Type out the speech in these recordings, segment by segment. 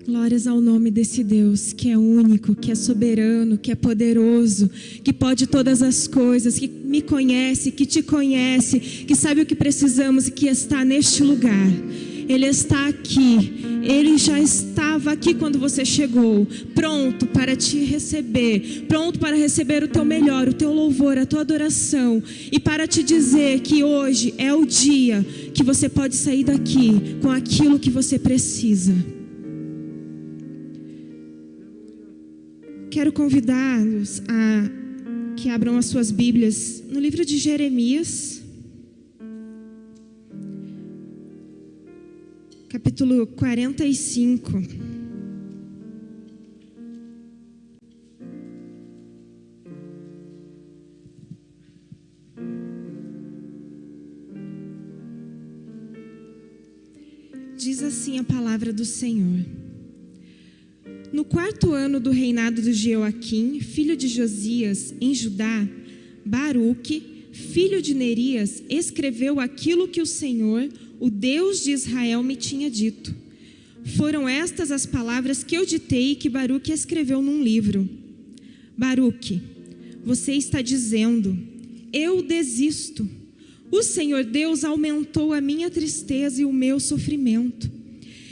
Glórias ao nome desse Deus que é único, que é soberano, que é poderoso, que pode todas as coisas, que me conhece, que te conhece, que sabe o que precisamos e que está neste lugar. Ele está aqui, Ele já estava aqui quando você chegou, pronto para te receber, pronto para receber o teu melhor, o teu louvor, a tua adoração, e para te dizer que hoje é o dia que você pode sair daqui com aquilo que você precisa. Quero convidá-los a que abram as suas Bíblias no livro de Jeremias, capítulo 45. Diz assim a palavra do Senhor. No 4º ano do reinado de Jeoaquim, filho de Josias, em Judá, Baruque, filho de Nerias, escreveu aquilo que o Senhor, o Deus de Israel, me tinha dito. Foram estas as palavras que eu ditei e que Baruque escreveu num livro. Baruque, você está dizendo, eu desisto. O Senhor Deus aumentou a minha tristeza e o meu sofrimento.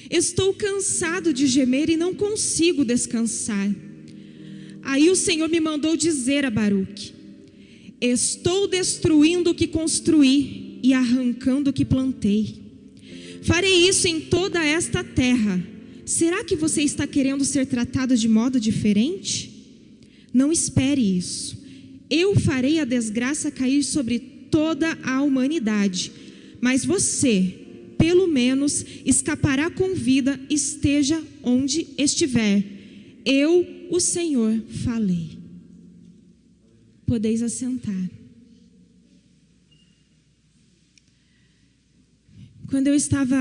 Estou cansado de gemer e não consigo descansar. Aí o Senhor me mandou dizer a Baruque: estou destruindo o que construí e arrancando o que plantei. Farei isso em toda esta terra. Será que você está querendo ser tratado de modo diferente? Não espere isso. Eu farei a desgraça cair sobre toda a humanidade, mas você, pelo menos, escapará com vida, esteja onde estiver. Eu, o Senhor, falei. Podeis assentar. Quando eu estava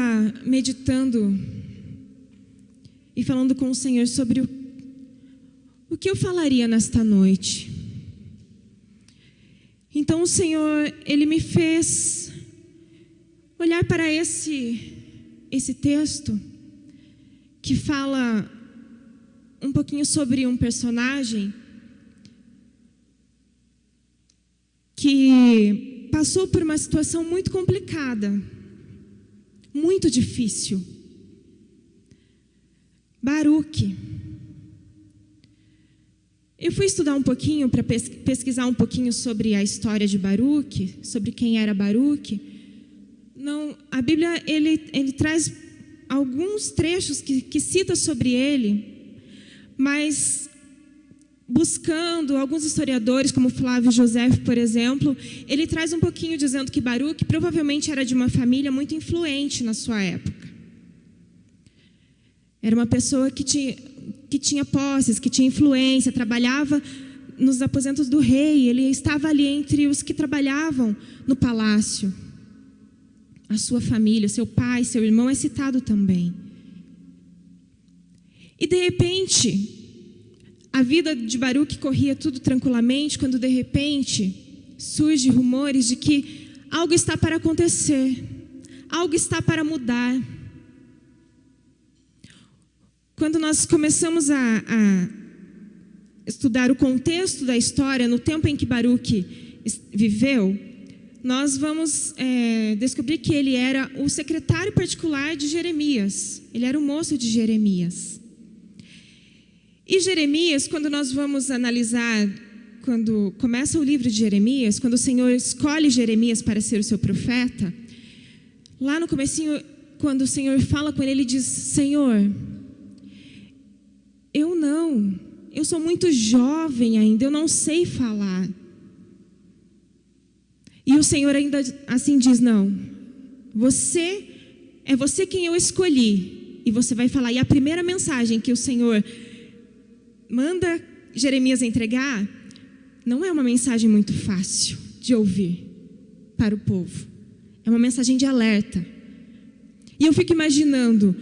meditando e falando com o Senhor sobre o que eu falaria nesta noite, então o Senhor, Ele me fez olhar para esse texto que fala um pouquinho sobre um personagem que passou por uma situação muito complicada, muito difícil. Baruque. Eu fui estudar um pouquinho, para pesquisar um pouquinho sobre a história de Baruque, sobre quem era Baruque. Não, a Bíblia ele traz alguns trechos que cita sobre ele, mas buscando alguns historiadores, como Flávio José, por exemplo, ele traz um pouquinho dizendo que Baruque provavelmente era de uma família muito influente na sua época. Era uma pessoa que tinha posses, que tinha influência, trabalhava nos aposentos do rei, ele estava ali entre os que trabalhavam no palácio. A sua família, seu pai, seu irmão é citado também. E de repente, a vida de Baruque corria tudo tranquilamente, quando de repente surgem rumores de que algo está para acontecer, algo está para mudar. Quando nós começamos a estudar o contexto da história, no tempo em que Baruque viveu, nós vamos descobrir que ele era o secretário particular de Jeremias. Ele era o moço de Jeremias. E Jeremias, quando nós vamos analisar, quando começa o livro de Jeremias, quando o Senhor escolhe Jeremias para ser o seu profeta, lá no comecinho, quando o Senhor fala com ele, ele diz: Senhor, eu sou muito jovem ainda, eu não sei falar. E o Senhor ainda assim diz: não, é você quem eu escolhi, e você vai falar. E a primeira mensagem que o Senhor manda Jeremias entregar, não é uma mensagem muito fácil de ouvir para o povo. É uma mensagem de alerta. E eu fico imaginando,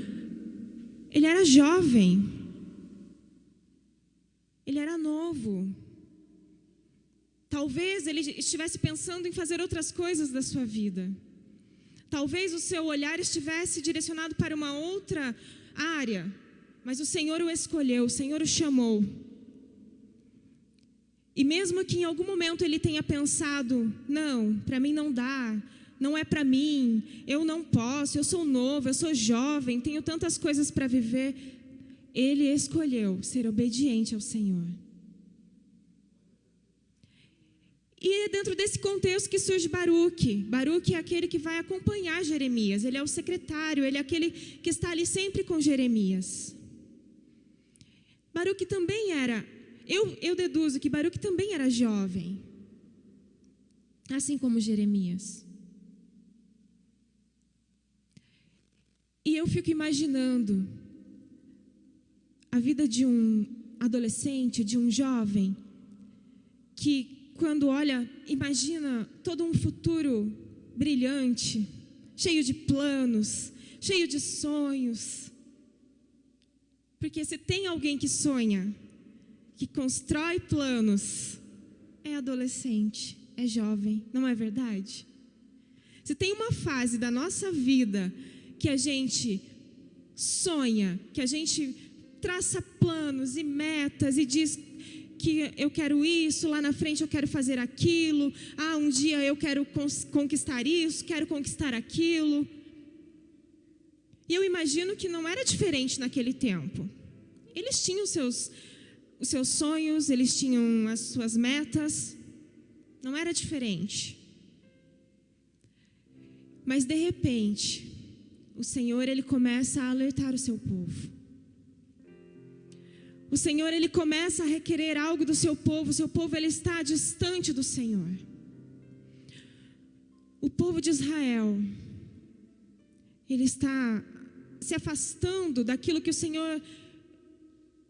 ele era jovem, ele era novo. Talvez ele estivesse pensando em fazer outras coisas da sua vida. Talvez o seu olhar estivesse direcionado para uma outra área. mas o Senhor o escolheu, o Senhor o chamou. E mesmo que em algum momento ele tenha pensado, não, para mim não dá, não é para mim, eu não posso, eu sou novo, eu sou jovem, tenho tantas coisas para viver, ele escolheu ser obediente ao Senhor. E é dentro desse contexto que surge Baruque. Baruque é aquele que vai acompanhar Jeremias, ele é o secretário, ele é aquele que está ali sempre com Jeremias. Baruque também era, eu deduzo que Baruque também era jovem, assim como Jeremias. E eu fico imaginando a vida de um adolescente, de um jovem, que quando olha, imagina todo um futuro brilhante, cheio de planos, cheio de sonhos. Porque se tem alguém que sonha, que constrói planos, é adolescente, é jovem, não é verdade? Se tem uma fase da nossa vida que a gente sonha, que a gente traça planos e metas e diz que eu quero isso, lá na frente eu quero fazer aquilo, um dia eu quero conquistar isso, quero conquistar aquilo. E eu imagino que não era diferente naquele tempo. Eles tinham os seus sonhos, eles tinham as suas metas, não era diferente. Mas de repente, o Senhor, ele começa a alertar o seu povo. O Senhor, ele começa a requerer algo do seu povo. O seu povo, ele está distante do Senhor. O povo de Israel, ele está se afastando daquilo que o Senhor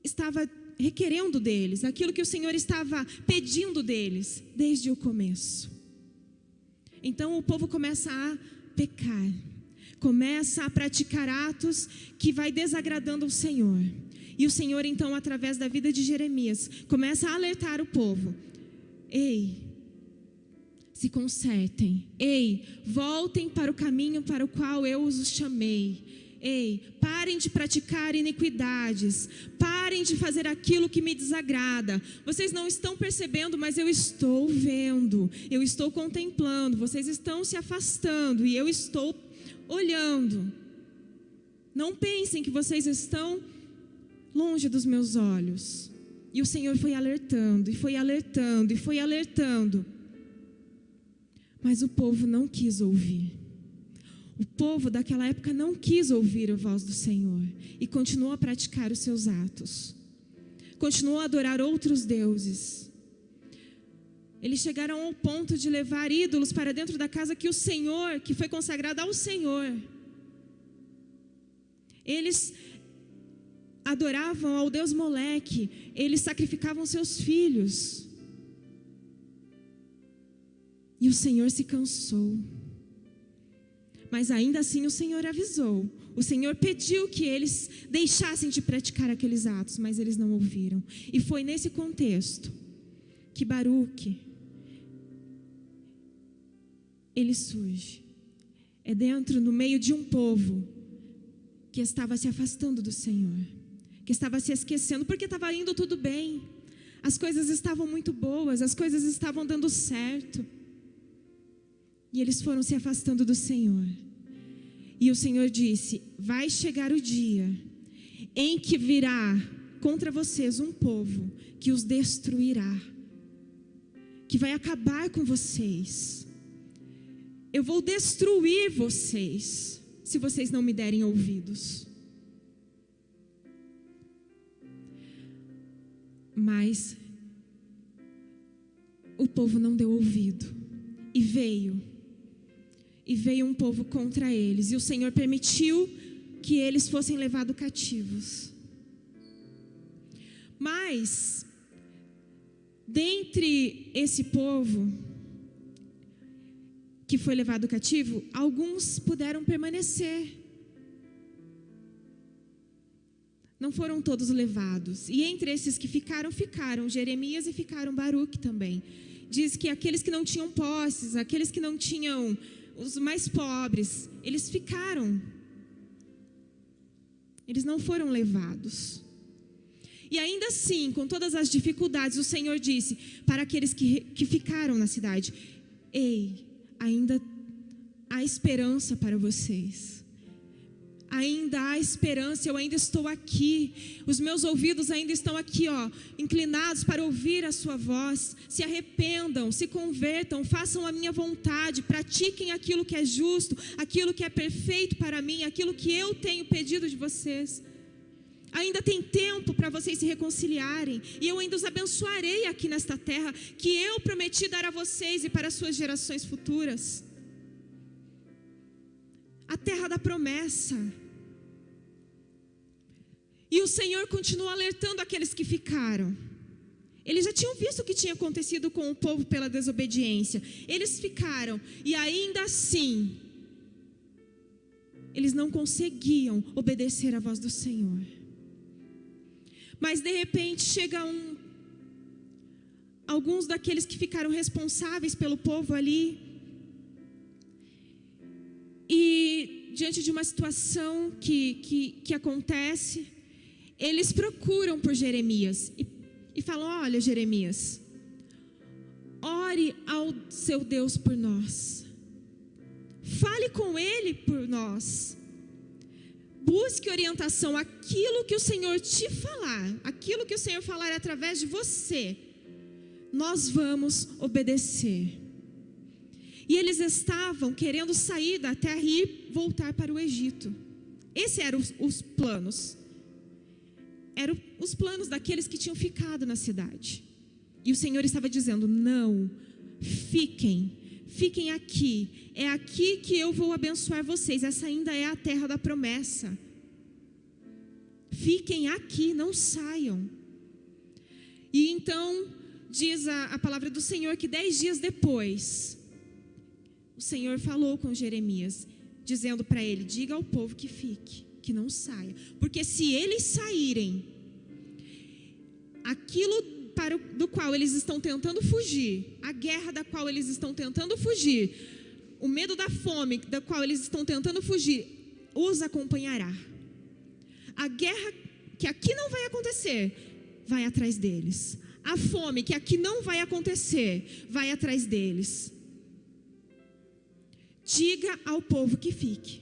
estava requerendo deles, daquilo que o Senhor estava pedindo deles desde o começo. Então o povo começa a pecar, começa a praticar atos que vai desagradando o Senhor. E o Senhor, então, através da vida de Jeremias, começa a alertar o povo. Ei, se consertem. Ei, voltem para o caminho para o qual eu os chamei. Ei, parem de praticar iniquidades. Parem de fazer aquilo que me desagrada. Vocês não estão percebendo, mas eu estou vendo. Eu estou contemplando. Vocês estão se afastando e eu estou olhando. Não pensem que vocês estão longe dos meus olhos. E o Senhor foi alertando, e foi alertando, e foi alertando. Mas o povo não quis ouvir. O povo daquela época não quis ouvir a voz do Senhor. E continuou a praticar os seus atos. Continuou a adorar outros deuses. Eles chegaram ao ponto de levar ídolos para dentro da casa que o Senhor, que foi consagrada ao Senhor. Eles adoravam ao Deus Moleque, eles sacrificavam seus filhos. E o Senhor se cansou. Mas ainda assim o Senhor avisou. O Senhor pediu que eles deixassem de praticar aqueles atos, mas eles não ouviram. E foi nesse contexto que Baruque, ele surge. É dentro, no meio de um povo que estava se afastando do Senhor, que estava se esquecendo, porque estava indo tudo bem, as coisas estavam muito boas, as coisas estavam dando certo, e eles foram se afastando do Senhor. E o Senhor disse: vai chegar o dia em que virá contra vocês um povo que os destruirá, que vai acabar com vocês. Eu vou destruir vocês se vocês não me derem ouvidos. Mas o povo não deu ouvido. E veio um povo contra eles. E o Senhor permitiu que eles fossem levados cativos. Mas, dentre esse povo que foi levado cativo, alguns puderam permanecer. Não foram todos levados. E entre esses que ficaram Jeremias e ficaram Baruque também. Diz que aqueles que não tinham posses, aqueles que não tinham, os mais pobres, eles ficaram. Eles não foram levados. E ainda assim, com todas as dificuldades, o Senhor disse para aqueles que ficaram na cidade: ei, ainda há esperança para vocês. Ainda há esperança, eu ainda estou aqui. Os meus ouvidos ainda estão aqui, inclinados para ouvir a sua voz. Se arrependam, se convertam, façam a minha vontade, pratiquem aquilo que é justo, aquilo que é perfeito para mim, aquilo que eu tenho pedido de vocês. Ainda tem tempo para vocês se reconciliarem, e eu ainda os abençoarei aqui nesta terra, que eu prometi dar a vocês e para as suas gerações futuras. A terra da promessa. E o Senhor continua alertando aqueles que ficaram. Eles já tinham visto o que tinha acontecido com o povo pela desobediência. Eles ficaram, e ainda assim, eles não conseguiam obedecer à voz do Senhor. Mas de repente chega alguns daqueles que ficaram responsáveis pelo povo ali, e diante de uma situação que acontece, eles procuram por Jeremias e falam: olha, Jeremias, ore ao seu Deus por nós, fale com ele por nós, busque orientação. Aquilo que o Senhor te falar, aquilo que o Senhor falar através de você, nós vamos obedecer. E eles estavam querendo sair da terra e voltar para o Egito. Esses eram os planos. Eram os planos daqueles que tinham ficado na cidade. E o Senhor estava dizendo: não, fiquem aqui. É aqui que eu vou abençoar vocês. Essa ainda é a terra da promessa. Fiquem aqui, não saiam. E então diz a palavra do Senhor que 10 dias depois, o Senhor falou com Jeremias, dizendo para ele: diga ao povo que fique, que não saia, porque se eles saírem, aquilo do qual eles estão tentando fugir, a guerra da qual eles estão tentando fugir, o medo da fome da qual eles estão tentando fugir, os acompanhará. A guerra que aqui não vai acontecer, vai atrás deles. A fome que aqui não vai acontecer, vai atrás deles. Diga ao povo que fique.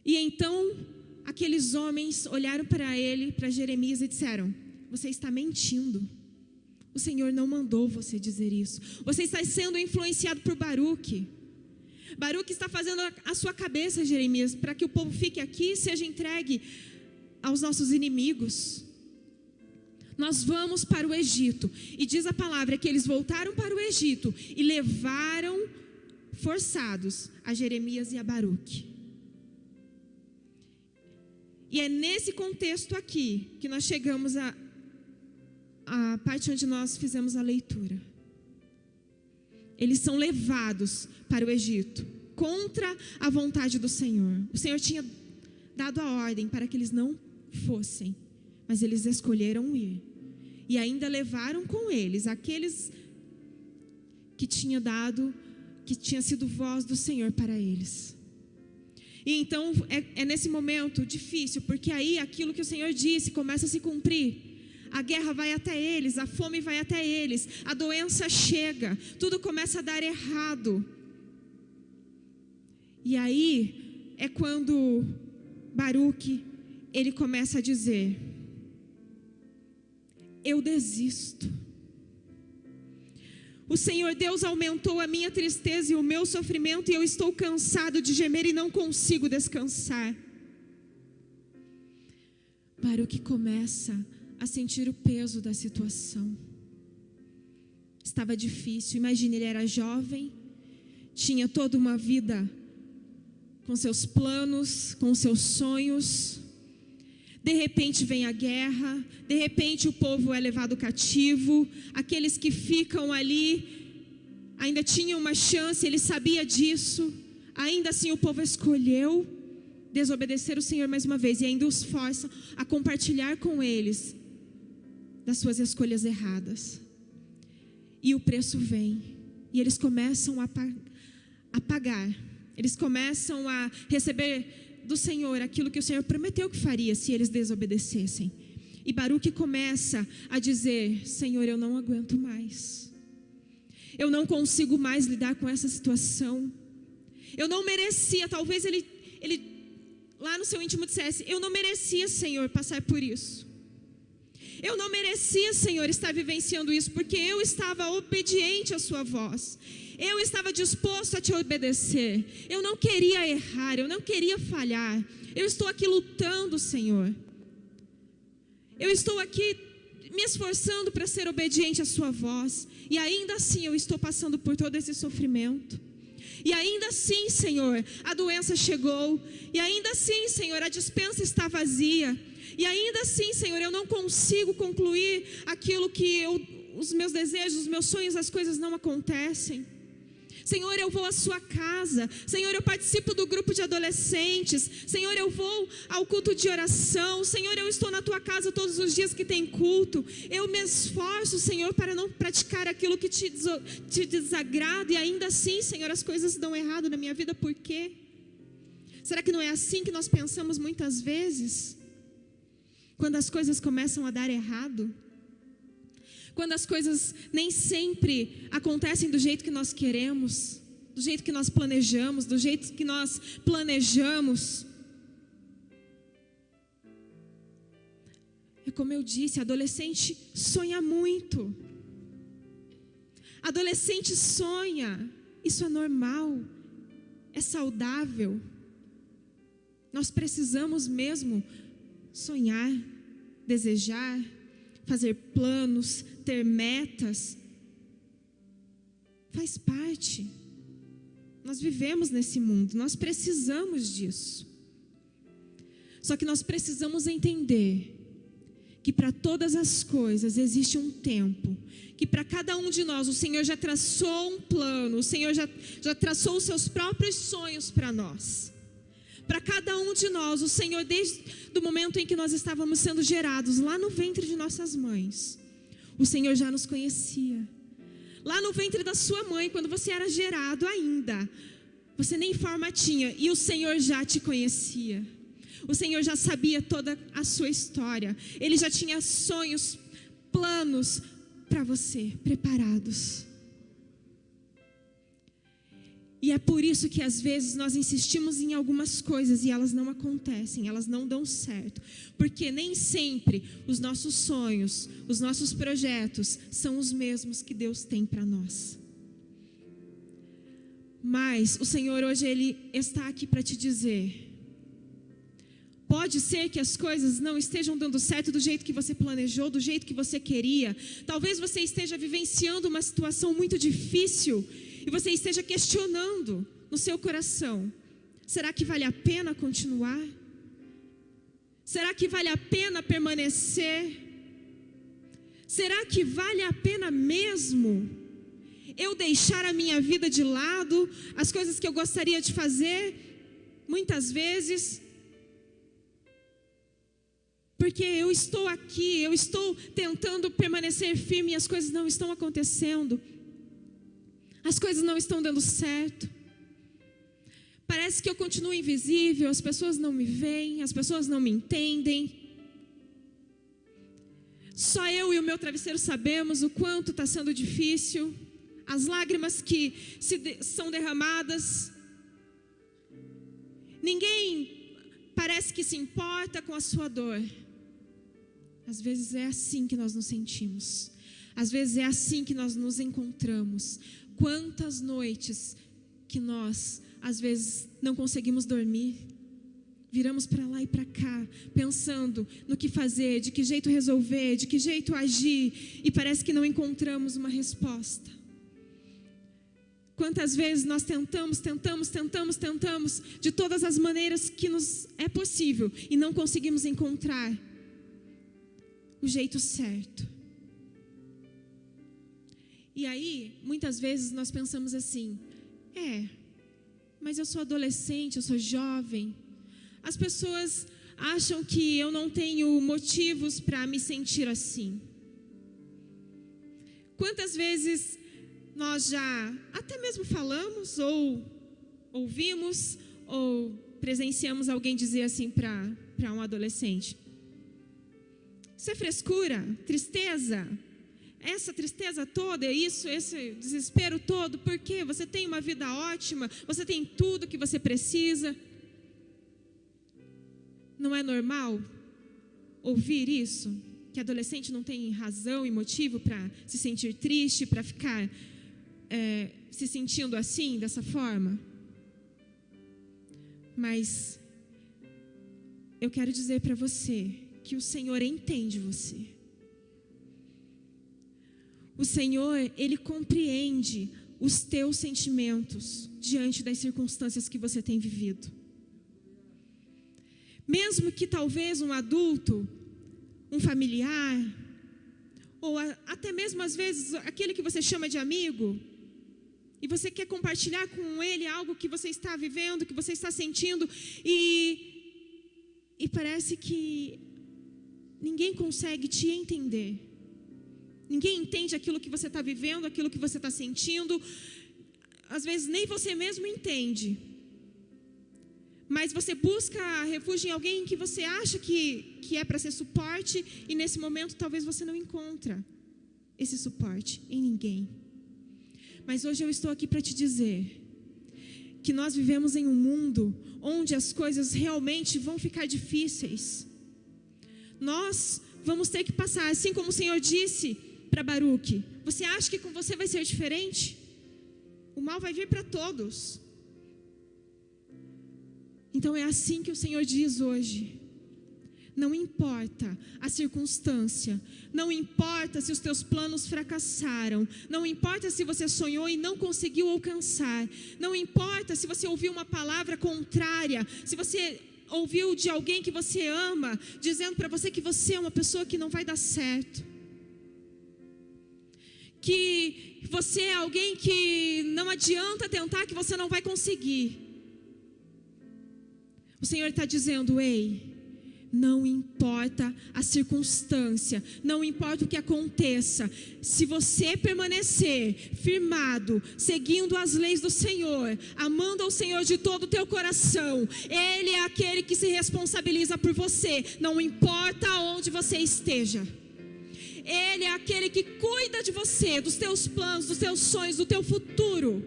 E então aqueles homens olharam para ele, para Jeremias, e disseram: você está mentindo. O Senhor não mandou você dizer isso. Você está sendo influenciado por Baruque. Baruque está fazendo a sua cabeça, Jeremias, para que o povo fique aqui e seja entregue aos nossos inimigos. Nós vamos para o Egito. E diz a palavra que eles voltaram para o Egito e levaram forçados a Jeremias e a Baruque. E é nesse contexto aqui que nós chegamos à parte onde nós fizemos a leitura. Eles são levados para o Egito contra a vontade do Senhor. O Senhor tinha dado a ordem para que eles não fossem, mas eles escolheram ir. E ainda levaram com eles aqueles que tinha sido voz do Senhor para eles. E então é nesse momento difícil, porque aí aquilo que o Senhor disse começa a se cumprir. A guerra vai até eles, a fome vai até eles, a doença chega, tudo começa a dar errado. E aí é quando Baruque, ele começa a dizer: eu desisto. O Senhor Deus aumentou a minha tristeza e o meu sofrimento, e eu estou cansado de gemer e não consigo descansar. Baruque começa a sentir o peso da situação. Estava difícil. Imagine, ele era jovem, tinha toda uma vida com seus planos, com seus sonhos. De repente vem a guerra, de repente o povo é levado cativo. Aqueles que ficam ali ainda tinham uma chance, ele sabia disso. Ainda assim o povo escolheu desobedecer o Senhor mais uma vez, e ainda os força a compartilhar com eles das suas escolhas erradas. E o preço vem, e eles começam a pagar. Eles começam a receber do Senhor aquilo que o Senhor prometeu que faria se eles desobedecessem. E Baruque começa a dizer: Senhor, eu não aguento mais. Eu não consigo mais lidar com essa situação. Eu não merecia, talvez ele lá no seu íntimo dissesse: eu não merecia, Senhor, passar por isso. Eu não merecia, Senhor, estar vivenciando isso, porque eu estava obediente à sua voz. Eu estava disposto a te obedecer. Eu não queria errar, eu não queria falhar. Eu estou aqui lutando, Senhor. Eu estou aqui me esforçando para ser obediente à sua voz. E ainda assim eu estou passando por todo esse sofrimento. E ainda assim, Senhor, a doença chegou. E ainda assim, Senhor, a despensa está vazia. E ainda assim, Senhor, eu não consigo concluir aquilo que os meus desejos, os meus sonhos, as coisas não acontecem. Senhor, eu vou à sua casa. Senhor, eu participo do grupo de adolescentes. Senhor, eu vou ao culto de oração. Senhor, eu estou na tua casa todos os dias que tem culto. Eu me esforço, Senhor, para não praticar aquilo que te desagrada. E ainda assim, Senhor, as coisas dão errado na minha vida. Por quê? Será que não é assim que nós pensamos muitas vezes? Quando as coisas começam a dar errado, quando as coisas nem sempre acontecem do jeito que nós queremos, do jeito que nós planejamos, do jeito que nós planejamos. É como eu disse, adolescente sonha muito. Adolescente sonha, isso é normal, é saudável. Nós precisamos mesmo sonhar, desejar, fazer planos, ter metas. Faz parte. Nós vivemos nesse mundo, nós precisamos disso. Só que nós precisamos entender que para todas as coisas existe um tempo, que para cada um de nós o Senhor já traçou um plano, o Senhor já traçou os seus próprios sonhos para nós. Para cada um de nós, o Senhor, desde o momento em que nós estávamos sendo gerados, lá no ventre de nossas mães, o Senhor já nos conhecia. Lá no ventre da sua mãe, quando você era gerado ainda, você nem forma tinha, e o Senhor já te conhecia. O Senhor já sabia toda a sua história. Ele já tinha sonhos, planos para você, preparados. E é por isso que às vezes nós insistimos em algumas coisas e elas não acontecem, elas não dão certo. Porque nem sempre os nossos sonhos, os nossos projetos são os mesmos que Deus tem para nós. Mas o Senhor hoje Ele está aqui para te dizer: pode ser que as coisas não estejam dando certo do jeito que você planejou, do jeito que você queria. Talvez você esteja vivenciando uma situação muito difícil e você esteja questionando no seu coração: será que vale a pena continuar? Será que vale a pena permanecer? Será que vale a pena mesmo eu deixar a minha vida de lado, as coisas que eu gostaria de fazer, muitas vezes, porque eu estou aqui, eu estou tentando permanecer firme e as coisas não estão acontecendo? As coisas não estão dando certo. Parece que eu continuo invisível, as pessoas não me veem, as pessoas não me entendem. Só eu e o meu travesseiro sabemos o quanto está sendo difícil, as lágrimas que são derramadas. Ninguém parece que se importa com a sua dor. Às vezes é assim que nós nos sentimos. Às vezes é assim que nós nos encontramos. Quantas noites que nós, às vezes, não conseguimos dormir. Viramos para lá e para cá, pensando no que fazer, de que jeito resolver, de que jeito agir, e parece que não encontramos uma resposta. Quantas vezes nós tentamos, de todas as maneiras que nos é possível, e não conseguimos encontrar o jeito certo. E aí, muitas vezes nós pensamos assim: mas eu sou adolescente, eu sou jovem. As pessoas acham que eu não tenho motivos para me sentir assim. Quantas vezes nós já até mesmo falamos, ou ouvimos, ou presenciamos alguém dizer assim para um adolescente: isso é frescura, tristeza, essa tristeza toda, esse desespero todo, por quê? Você tem uma vida ótima, você tem tudo que você precisa. Não é normal ouvir isso? Que adolescente não tem razão e motivo para se sentir triste, para ficar se sentindo assim, dessa forma? Mas eu quero dizer para você que o Senhor entende você. O Senhor, Ele compreende os teus sentimentos diante das circunstâncias que você tem vivido. Mesmo que talvez um adulto, um familiar, ou até mesmo às vezes aquele que você chama de amigo, e você quer compartilhar com ele algo que você está vivendo, que você está sentindo, e parece que ninguém consegue te entender. Ninguém entende aquilo que você está vivendo, aquilo que você está sentindo. Às vezes nem você mesmo entende. Mas você busca refúgio em alguém que você acha que é para ser suporte, e nesse momento talvez você não encontre esse suporte em ninguém. Mas hoje eu estou aqui para te dizer que nós vivemos em um mundo onde as coisas realmente vão ficar difíceis. Nós vamos ter que passar, assim como o Senhor disse para Baruque: você acha que com você vai ser diferente? O mal vai vir para todos. Então é assim que o Senhor diz hoje: não importa a circunstância, não importa se os teus planos fracassaram, não importa se você sonhou e não conseguiu alcançar, não importa se você ouviu uma palavra contrária, se você ouviu de alguém que você ama, dizendo para você que você é uma pessoa que não vai dar certo, que você é alguém que não adianta tentar, que você não vai conseguir. O Senhor está dizendo: ei, não importa a circunstância, não importa o que aconteça, se você permanecer firmado, seguindo as leis do Senhor, amando ao Senhor de todo o teu coração, Ele é aquele que se responsabiliza por você, não importa onde você esteja. Ele é aquele que cuida de você, dos teus planos, dos teus sonhos, do teu futuro.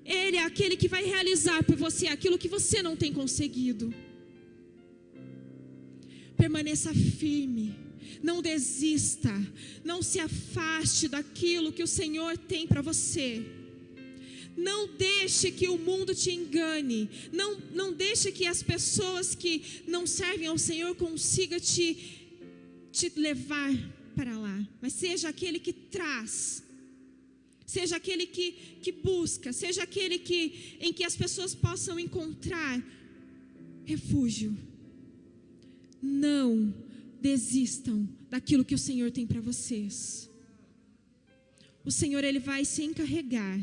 Ele é aquele que vai realizar por você aquilo que você não tem conseguido. Permaneça firme, não desista, não se afaste daquilo que o Senhor tem para você. Não deixe que o mundo te engane, não deixe que as pessoas que não servem ao Senhor consigam te levar para lá. Mas seja aquele que traz, seja aquele que busca, seja aquele em que as pessoas possam encontrar refúgio. Não desistam daquilo que o Senhor tem para vocês. O Senhor, Ele vai se encarregar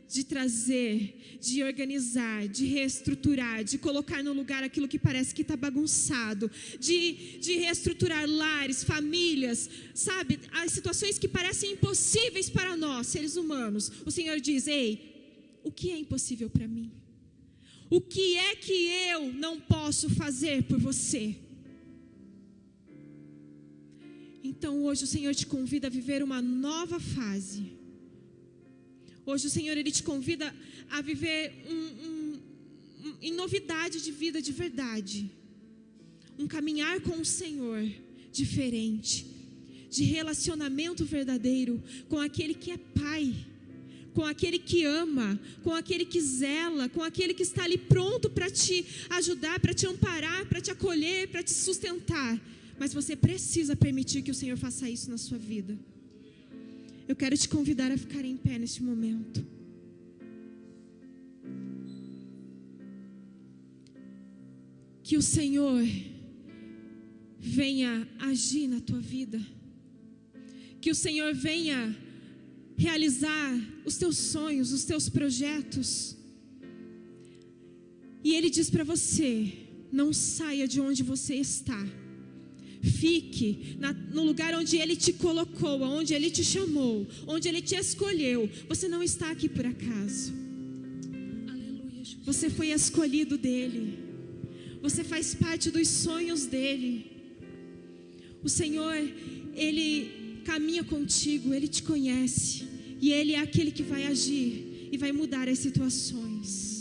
de trazer, de organizar, de reestruturar, de colocar no lugar aquilo que parece que está bagunçado, de reestruturar lares, famílias, sabe, as situações que parecem impossíveis para nós, seres humanos. O Senhor diz: ei, o que é impossível para mim? O que é que eu não posso fazer por você? Então hoje o Senhor te convida a viver uma nova fase. Hoje o Senhor, Ele te convida a viver em novidade de vida de verdade. Um caminhar com o Senhor diferente, de relacionamento verdadeiro com aquele que é Pai, com aquele que ama, com aquele que zela, com aquele que está ali pronto para te ajudar, para te amparar, para te acolher, para te sustentar. Mas você precisa permitir que o Senhor faça isso na sua vida. Eu quero te convidar a ficar em pé neste momento. Que o Senhor venha agir na tua vida. Que o Senhor venha realizar os teus sonhos, os teus projetos. E Ele diz para você: não saia de onde você está. Fique no lugar onde Ele te colocou, onde Ele te chamou, onde Ele te escolheu. Você não está aqui por acaso. Aleluia, Jesus. Você foi escolhido dele. Você faz parte dos sonhos dele. O Senhor, Ele caminha contigo, Ele te conhece. E Ele é aquele que vai agir e vai mudar as situações.